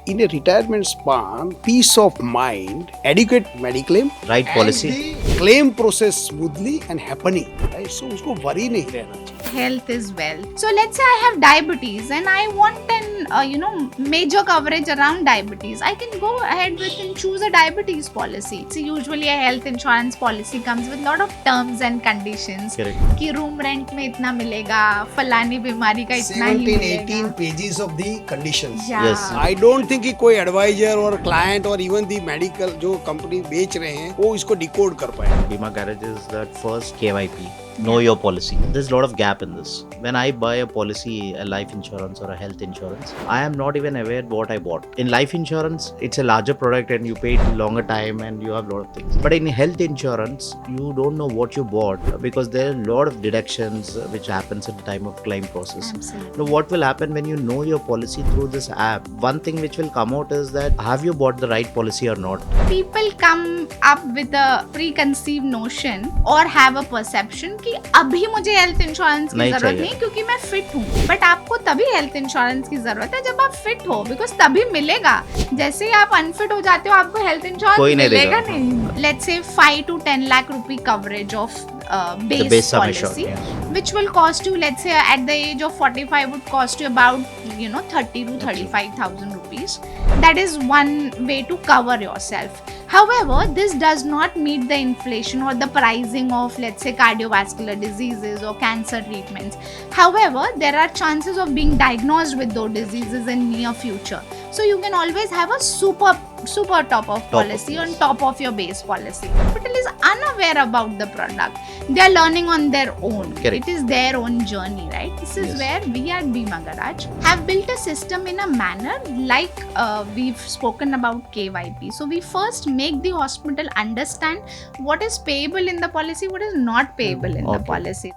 in a retirement span, peace of mind, adequate mediclaim, Right policy. and the claim process smoothly and happening. Right? So उसको worry नहीं रहना चाहिए. Health is wealth. So let's say I have diabetes and I want an major coverage around diabetes. I can go ahead with and choose a diabetes policy. So usually a health insurance policy comes with lot of terms and conditions. Correct. कि room rent में इतना मिलेगा, फलानी बीमारी का इतना ही 17, मिलेगा. 18 pages of the conditions. Yeah. Yes. I don't think कि कोई एडवाइजर और क्लाइंट और इवन दी मेडिकल जो कंपनी बेच रहे हैं वो इसको डिकोड कर पाए. Bima Garage is that first KYP. Know your policy. There's a lot of gap in this. When I buy a policy, a life insurance or a health insurance, I am not even aware what I bought. In life insurance, it's a larger product and you pay it longer time and you have a lot of things. But in health insurance, you don't know what you bought because there are a lot of deductions which happens at the time of claim process. Absolutely. Now, what will happen when you know your policy through this app? One thing which will come out is that have you bought the right policy or not? People come up with a preconceived notion or have a perception कि अभी मुझे health insurance की नहीं जरूरत चाहिए. नहीं क्योंकि मैं फिट हूँ. बट आपको तभी हेल्थ इंश्योरेंस की जरूरत है जब आप फिट हो, बिकॉज तभी मिलेगा. जैसे ही आप अनफिट हो जाते हो आपको हेल्थ कोई इंश्योरेंस नहीं मिलेगा देगा. नहीं. Let's say 5 to 10 lakh rupee coverage of The base base sum assured. policy, Yes. which will cost you, let's say at the age of 45 would cost you about 30 to 35,000 rupees. That is one way to cover yourself. However, this does not meet the inflation or the pricing of, let's say, cardiovascular diseases or cancer treatments. However, there are chances of being diagnosed with those diseases in near future. So you can always have a super top of policy on top of your base policy. Hospital is unaware about the product. They are learning on their own. Correct. It is their own journey, right? This is Yes. where we at Bima Garage have built a system in a manner like we've spoken about KYP. So we first make the hospital understand what is payable in the policy, what is not payable in the Okay. policy.